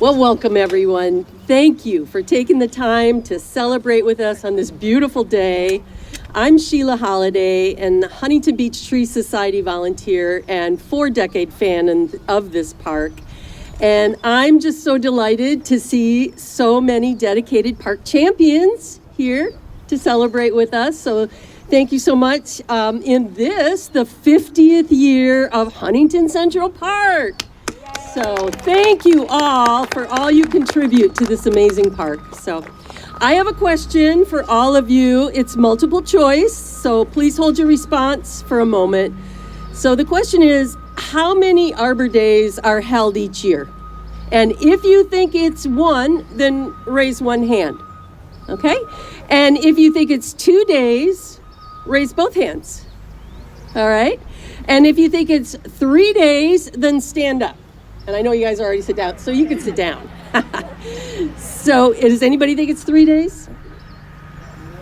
Well, welcome everyone. Thank you for taking the time to celebrate with us on this beautiful day. I'm Sheila Holliday, and Huntington Beach Tree Society volunteer and 4-decade fan of this park. And I'm just so delighted to see so many dedicated park champions here to celebrate with us. So thank you so much. In this, the 50th year of Huntington Central Park. So thank you all for all you contribute to this amazing park. So I have a question for all of you. It's multiple choice, so please hold your response for a moment. So the question is, how many Arbor Days are held each year? And if you think it's one, then raise one hand, okay? And if you think it's 2 days, raise both hands, all right? And if you think it's 3 days, then stand up. And I know you guys already sit down, so you can sit down. So does anybody think it's 3 days?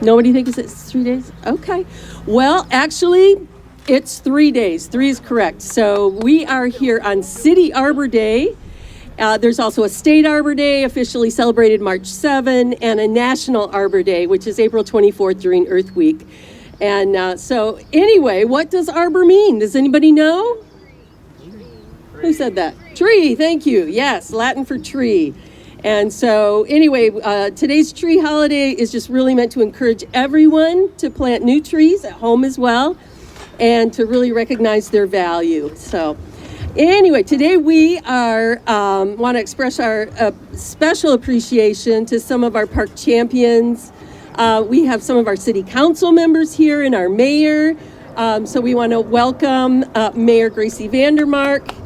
Nobody thinks it's 3 days? Okay. Well, actually, it's 3 days. 3 is correct. So we are here on City Arbor Day. There's also a State Arbor Day, officially celebrated March 7, and a National Arbor Day, which is April 24th during Earth Week. And so anyway, what does arbor mean? Does anybody know? Who said that? Tree, thank you. Yes, Latin for tree. And so anyway, today's tree holiday is just really meant to encourage everyone to plant new trees at home as well and to really recognize their value. So anyway, today we are want to express our special appreciation to some of our park champions. We have some of our city council members here and our mayor. So we want to welcome Mayor Gracie Vandermark.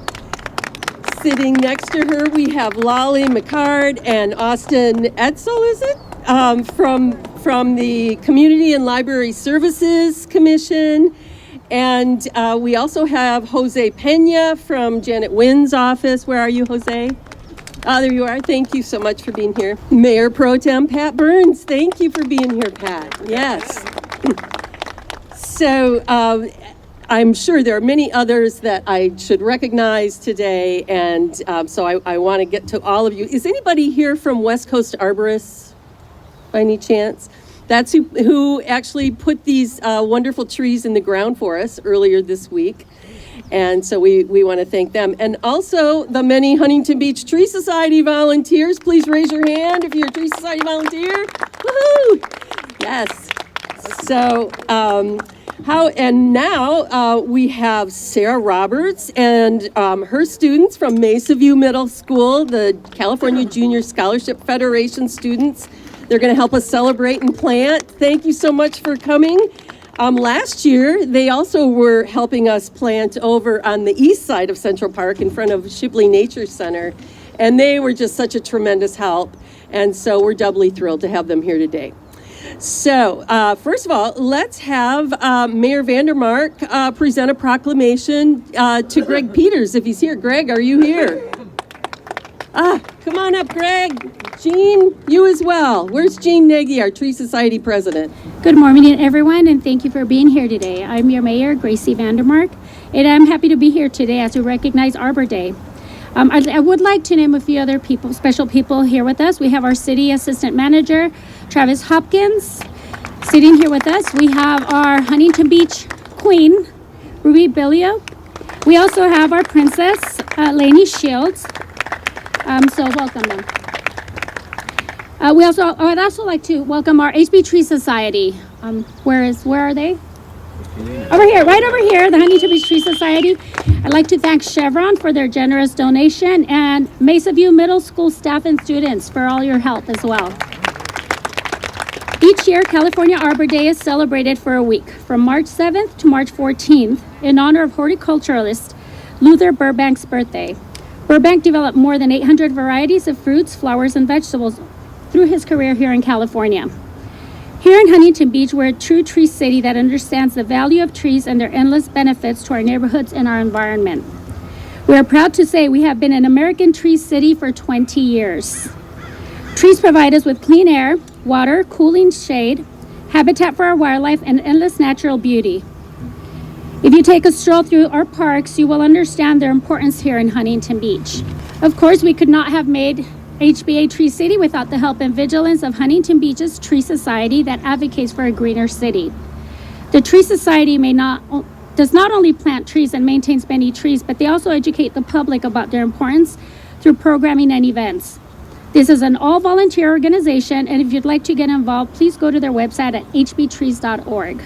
Sitting next to her, we have Lolly McCard and Austin Edsel, is it? From the Community and Library Services Commission. And we also have Jose Pena from Janet Wynn's office. Where are you, Jose? There you are. Thank you so much for being here. Mayor Pro Tem Pat Burns. Thank you for being here, Pat. Yes. So I'm sure there are many others that I should recognize today, and so I want to get to all of you. Is anybody here from West Coast Arborists, by any chance? That's who actually put these wonderful trees in the ground for us earlier this week, and so we want to thank them. And also the many Huntington Beach Tree Society volunteers. Please raise your hand if you're a Tree Society volunteer. Woohoo! Yes. So, now we have Sarah Roberts and her students from Mesa View Middle School, the California Junior Scholarship Federation students. They're going to help us celebrate and plant. Thank you so much for coming. Last year, they also were helping us plant over on the east side of Central Park in front of Shipley Nature Center, and they were just such a tremendous help, and so we're doubly thrilled to have them here today. So, first of all, let's have Mayor Vandermark present a proclamation to Greg Peters, if he's here. Greg, are you here? Come on up, Greg. Jean, you as well. Where's Jean Nagy, our Tree Society president? Good morning, everyone, and thank you for being here today. I'm your mayor, Gracie Vandermark, and I'm happy to be here today as we recognize Arbor Day. I would like to name a few other people, special people here with us. We have our city assistant manager, Travis Hopkins, sitting here with us. We have our Huntington Beach queen, Ruby Billio. We also have our princess, Lainey Shields. So welcome them. I'd also like to welcome our HB Tree Society. Where are they? Over here, right over here, the Huntington Beach Tree Society. I'd like to thank Chevron for their generous donation and Mesa View Middle School staff and students for all your help as well. Each year, California Arbor Day is celebrated for a week, from March 7th to March 14th, in honor of horticulturalist Luther Burbank's birthday. Burbank developed more than 800 varieties of fruits, flowers, and vegetables through his career here in California. Here in Huntington Beach, we're a true tree city that understands the value of trees and their endless benefits to our neighborhoods and our environment. We are proud to say we have been an American tree city for 20 years. Trees provide us with clean air, water, cooling shade, habitat for our wildlife, and endless natural beauty. If you take a stroll through our parks, you will understand their importance here in Huntington Beach. Of course, we could not have made HBA Tree City without the help and vigilance of Huntington Beach's Tree Society that advocates for a greener city. The Tree Society does not only plant trees and maintains many trees, but they also educate the public about their importance through programming and events. This is an all-volunteer organization, and if you'd like to get involved, please go to their website at hbtrees.org.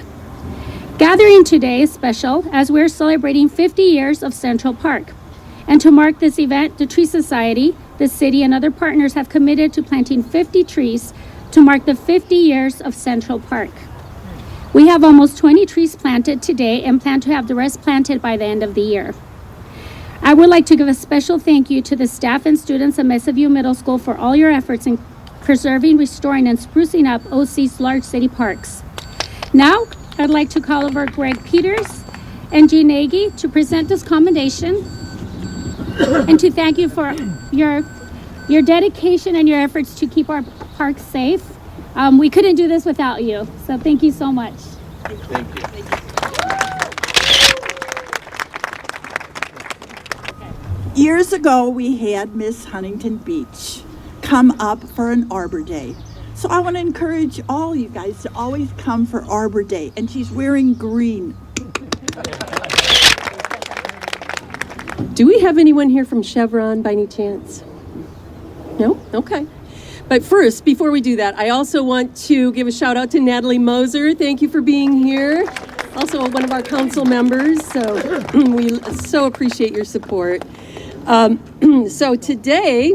Gathering today is special as we're celebrating 50 years of Central Park. And to mark this event, the Tree Society, the city, and other partners have committed to planting 50 trees to mark the 50 years of Central Park. We have almost 20 trees planted today and plan to have the rest planted by the end of the year. I would like to give a special thank you to the staff and students at Mesa View Middle School for all your efforts in preserving, restoring, and sprucing up OC's large city parks. Now, I'd like to call over Greg Peters and Jean Nagy to present this commendation and to thank you for your dedication and your efforts to keep our parks safe. We couldn't do this without you, so thank you so much. Thank you. Years ago, we had Miss Huntington Beach come up for an Arbor Day. So I want to encourage all you guys to always come for Arbor Day. And she's wearing green. Do we have anyone here from Chevron by any chance? No? Okay. But first, before we do that, I also want to give a shout out to Natalie Moser. Thank you for being here. Also one of our council members, so we so appreciate your support. So today,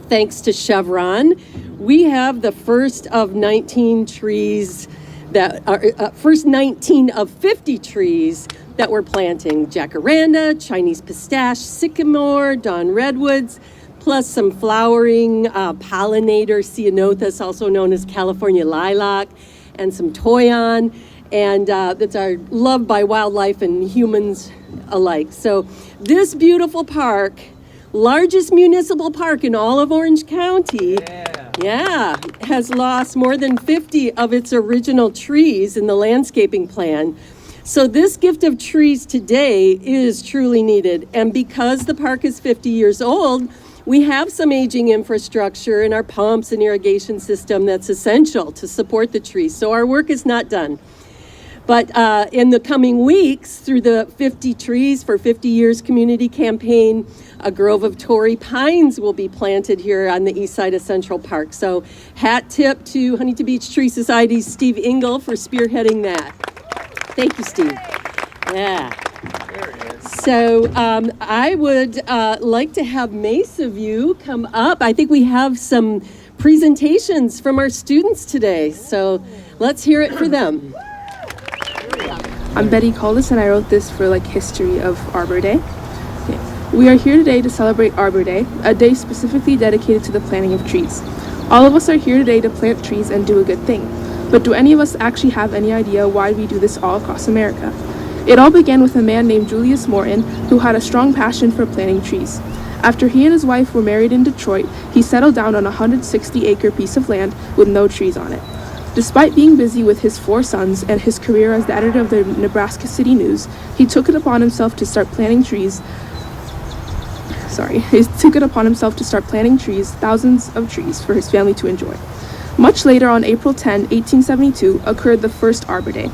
thanks to Chevron, we have the first of 19 trees that are, first 19 of 50 trees that we're planting. Jacaranda, Chinese pistache, sycamore, dawn redwoods, plus some flowering pollinator ceanothus, also known as California lilac, and some toyon, and that's our loved by wildlife and humans alike. So this beautiful park, largest municipal park in all of Orange County, has lost more than 50 of its original trees in the landscaping plan. So this gift of trees today is truly needed. And because the park is 50 years old, we have some aging infrastructure in our pumps and irrigation system that's essential to support the trees. So our work is not done. But in the coming weeks, through the 50 Trees for 50 Years community campaign, a grove of Torrey pines will be planted here on the east side of Central Park. So hat tip to Huntington Beach Tree Society's Steve Engel for spearheading that. Thank you, Steve. Yeah. So I would like to have Mesa View come up. I think we have some presentations from our students today. So let's hear it for them. I'm Betty Caldas, and I wrote this for history of Arbor Day. Okay. We are here today to celebrate Arbor Day, a day specifically dedicated to the planting of trees. All of us are here today to plant trees and do a good thing. But do any of us actually have any idea why we do this all across America? It all began with a man named Julius Morton who had a strong passion for planting trees. After he and his wife were married in Detroit, he settled down on a 160-acre piece of land with no trees on it. Despite being busy with his 4 sons and his career as the editor of the Nebraska City News, he took it upon himself to start planting trees. Thousands of trees, for his family to enjoy. Much later, on April 10, 1872, occurred the first Arbor Day.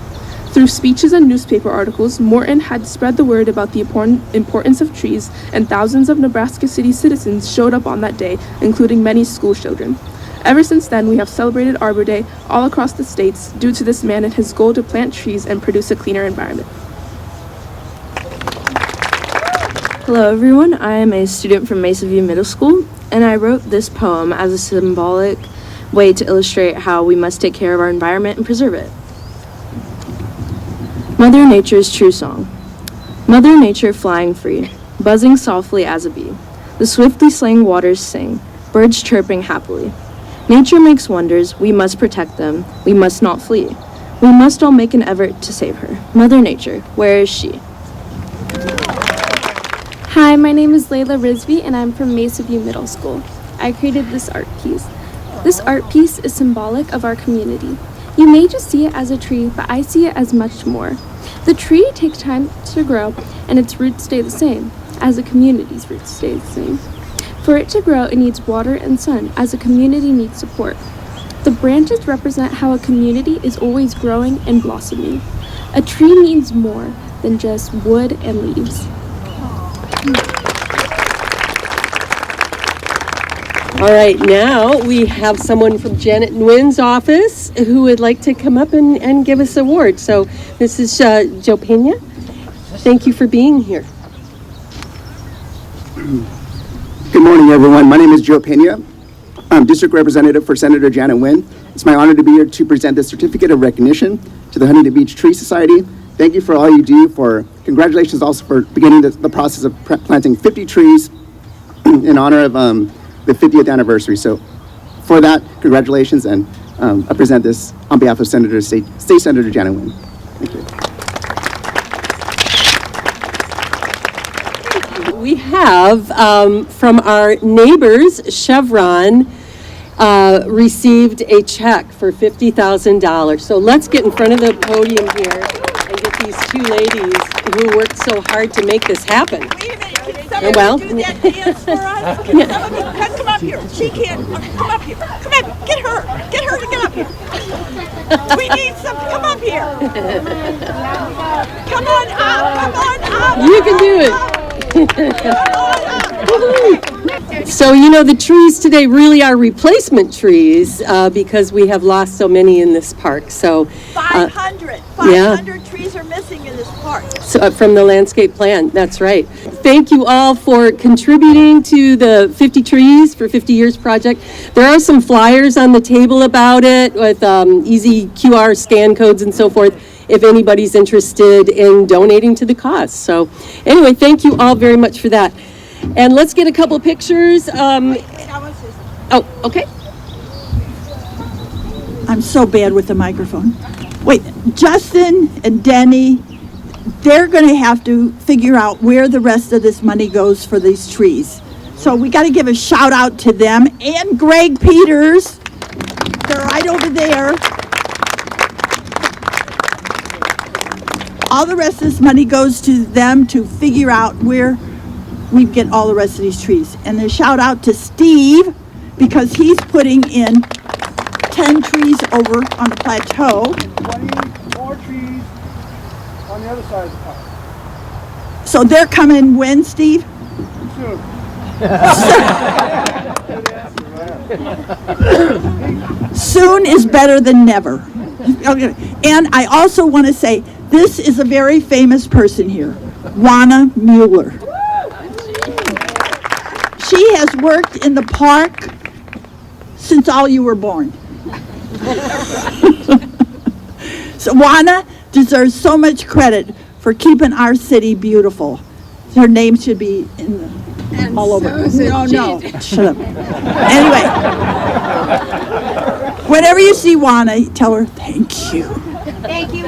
Through speeches and newspaper articles, Morton had spread the word about the importance of trees, and thousands of Nebraska City citizens showed up on that day, including many school children. Ever since then, we have celebrated Arbor Day all across the states due to this man and his goal to plant trees and produce a cleaner environment. Hello everyone, I am a student from Mesa View Middle School, and I wrote this poem as a symbolic way to illustrate how we must take care of our environment and preserve it. Mother Nature's True Song. Mother Nature flying free, buzzing softly as a bee. The swiftly slaying waters sing, birds chirping happily. Nature makes wonders, we must protect them, we must not flee. We must all make an effort to save her. Mother Nature, where is she? Hi, my name is Layla Rizvi and I'm from Mesa View Middle School. I created this art piece. This art piece is symbolic of our community. You may just see it as a tree, but I see it as much more. The tree takes time to grow and its roots stay the same, as the community's roots stay the same. For it to grow, it needs water and sun, as a community needs support. The branches represent how a community is always growing and blossoming. A tree means more than just wood and leaves. All right, now we have someone from Janet Nguyen's office who would like to come up and give us an award. So this is Joe Pena. Thank you for being here. Good morning, everyone. My name is Joe Pena. I'm District Representative for Senator Janet Nguyen. It's my honor to be here to present the Certificate of Recognition to the Huntington Beach Tree Society. Thank you for all you do. Congratulations also for beginning the process of planting 50 trees in honor of the 50th anniversary. So for that, congratulations, and I present this on behalf of State Senator Janet Nguyen. Thank you. We have from our neighbors, Chevron, received a check for $50,000. So let's get in front of the podium here and get these two ladies who worked so hard to make this happen. Wait a minute, can somebody do that dance for us? Can somebody come up here? She can't. Come up here. Come up. Get her to get up here. We need some. Come up here. Come on up. Come on up. You can do it. So, you know, the trees today really are replacement trees because we have lost so many in this park. So 500 trees are missing in this park. So, from the landscape plan, that's right. Thank you all for contributing to the 50 Trees for 50 Years project. There are some flyers on the table about it with easy QR scan codes and so forth if anybody's interested in donating to the cause. So anyway, thank you all very much for that. And let's get a couple pictures. Oh, okay. I'm so bad with the microphone. Wait, Justin and Denny, they're going to have to figure out where the rest of this money goes for these trees. So we got to give a shout out to them and Greg Peters. They're right over there. All the rest of this money goes to them to figure out where we get all the rest of these trees. And a shout out to Steve because he's putting in 10 trees over on the plateau. 20 more trees on the other side of the park. So they're coming when, Steve? Soon. Soon is better than never. Okay. And I also want to say, this is a very famous person here, Juana Mueller. She has worked in the park since all you were born. So Juana deserves so much credit for keeping our city beautiful. Her name should be in the, all over. No, shut up. Anyway, whenever you see Juana, tell her thank you. Thank you.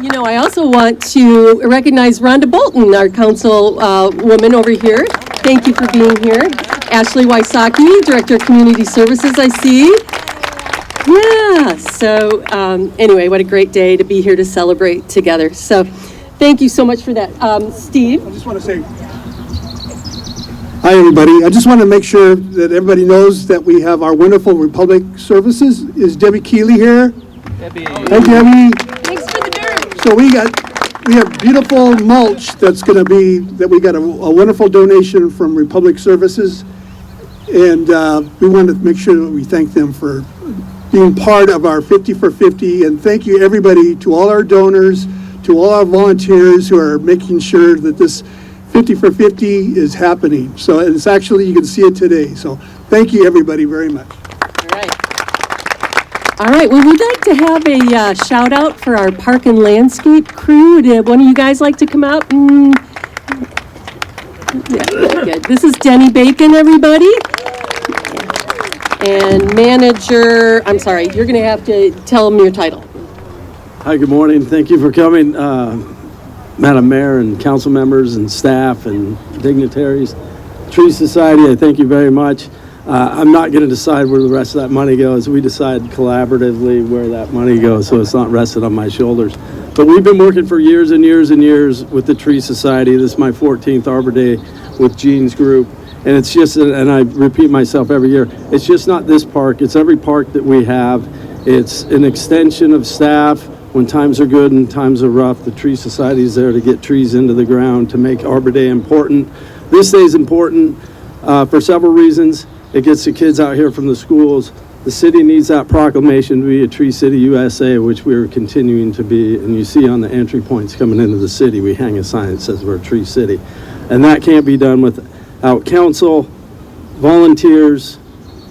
You know, I also want to recognize Rhonda Bolton, our council woman over here. Thank you for being here. Ashley Wysocki, Director of Community Services, I see. Yeah, so anyway, what a great day to be here to celebrate together. So thank you so much for that. Steve? I just want to say, hi everybody. I just want to make sure that everybody knows that we have our wonderful Republic Services. Is Debbie Keeley here? Debbie. Hi Debbie. Thanks for the dirt. So we have beautiful mulch that we got a wonderful donation from Republic Services. And we want to make sure that we thank them for being part of our 50 for 50. And thank you everybody, to all our donors, to all our volunteers who are making sure that this 50 for 50 is happening. So it's actually, you can see it today. So thank you everybody very much. All right, well, we'd like to have a shout out for our park and landscape crew. Would one of you guys like to come out? Yeah, good. This is Denny Bacon, everybody. And manager, I'm sorry, you're going to have to tell them your title. Hi, good morning. Thank you for coming, Madam Mayor and council members and staff and dignitaries. Tree Society, I thank you very much. I'm not going to decide where the rest of that money goes. We decide collaboratively where that money goes, so it's not rested on my shoulders. But we've been working for years and years and years with the Tree Society. This is my 14th Arbor Day with Gene's group. And it's just, and I repeat myself every year, it's just not this park, it's every park that we have. It's an extension of staff. When times are good and times are rough, the Tree Society is there to get trees into the ground, to make Arbor Day important. This day is important for several reasons. It gets the kids out here from the schools. The city needs that proclamation to be a Tree City USA, which we're continuing to be. And you see on the entry points coming into the city, we hang a sign that says we're a Tree City. And that can't be done without council, volunteers,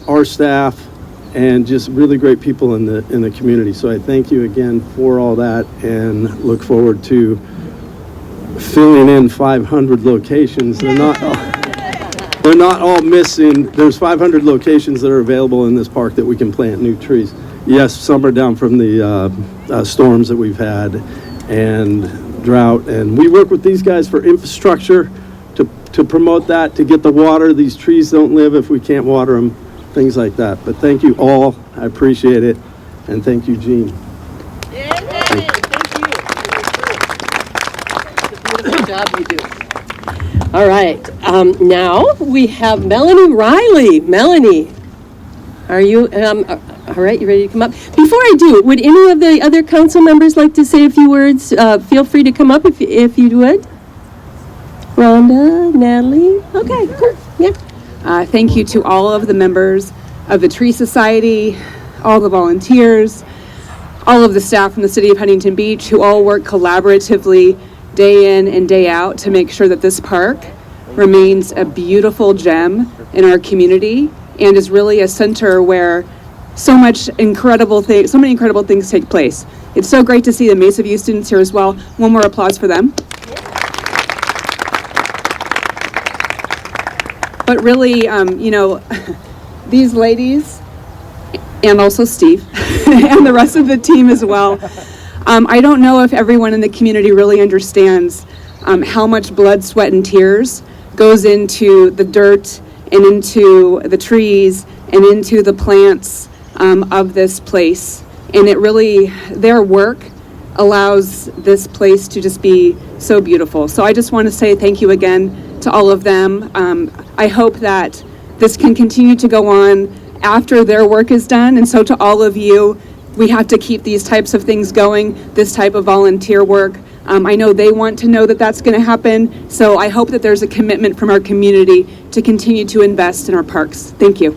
our staff, and just really great people in the community. So I thank you again for all that and look forward to filling in 500 locations. They're not all missing. There's 500 locations that are available in this park that we can plant new trees. Yes, some are down from the storms that we've had and drought. And we work with these guys for infrastructure to promote that, to get the water. These trees don't live if we can't water them, things like that. But thank you all. I appreciate it. And thank you, Gene. Thank you. It's a beautiful job you do. All right, now we have Melanie Riley. Melanie, are you, all right, you ready to come up? Before I do, would any of the other council members like to say a few words? Feel free to come up if you would. Rhonda, Natalie, okay, cool, yeah. Thank you to all of the members of the Tree Society, all the volunteers, all of the staff from the City of Huntington Beach who all work collaboratively day in and day out to make sure that this park remains a beautiful gem in our community and is really a center where so many incredible things take place. It's so great to see the Mesa View students here as well. One more applause for them. But really, these ladies, and also Steve, and the rest of the team as well, I don't know if everyone in the community really understands how much blood, sweat, and tears goes into the dirt and into the trees and into the plants of this place. And it really, their work allows this place to just be so beautiful. So I just want to say thank you again to all of them. I hope that this can continue to go on after their work is done. And so to all of you, we have to keep these types of things going, this type of volunteer work. I know they want to know that that's going to happen, so I hope that there's a commitment from our community to continue to invest in our parks. Thank you.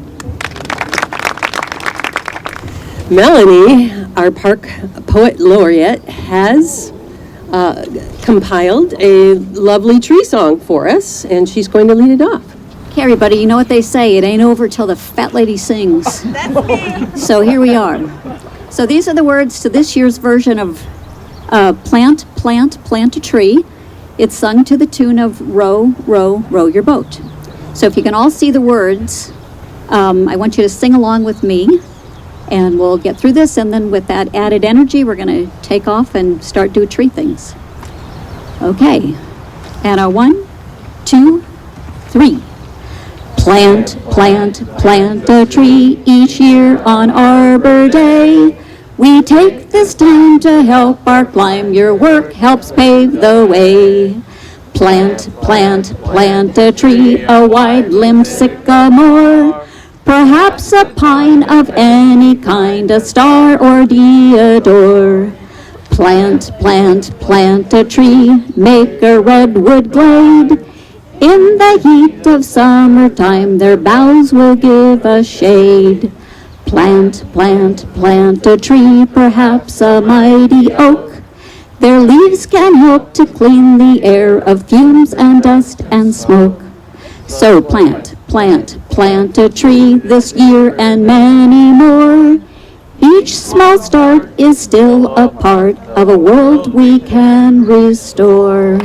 Melanie, our park poet laureate, has compiled a lovely tree song for us, and she's going to lead it off. Okay, everybody, you know what they say, it ain't over till the fat lady sings. That's me. So here we are. So these are the words to this year's version of Plant, Plant, Plant a Tree. It's sung to the tune of Row, Row, Row Your Boat. So if you can all see the words, I want you to sing along with me, and we'll get through this, and then with that added energy, we're going to take off and start doing tree things. Okay, and a 1, 2, 3. Plant, plant, plant a tree each year on Arbor Day. We take this time to help our climb. Your work helps pave the way. Plant, plant, plant a tree, a wide-limbed sycamore. Perhaps a pine of any kind, a star or deodar. Plant, plant, plant a tree, make a redwood glade. In the heat of summertime, their boughs will give us shade. Plant, plant, plant a tree, perhaps a mighty oak. Their leaves can help to clean the air of fumes and dust and smoke. So plant, plant, plant a tree this year and many more. Each small start is still a part of a world we can restore.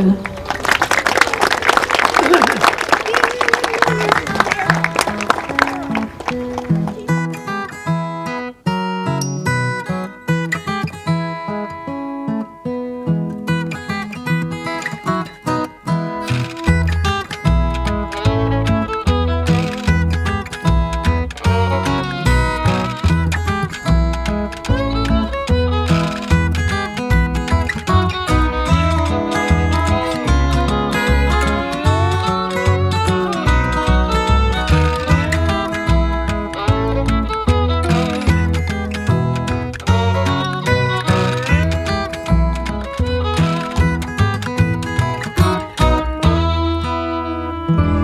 you.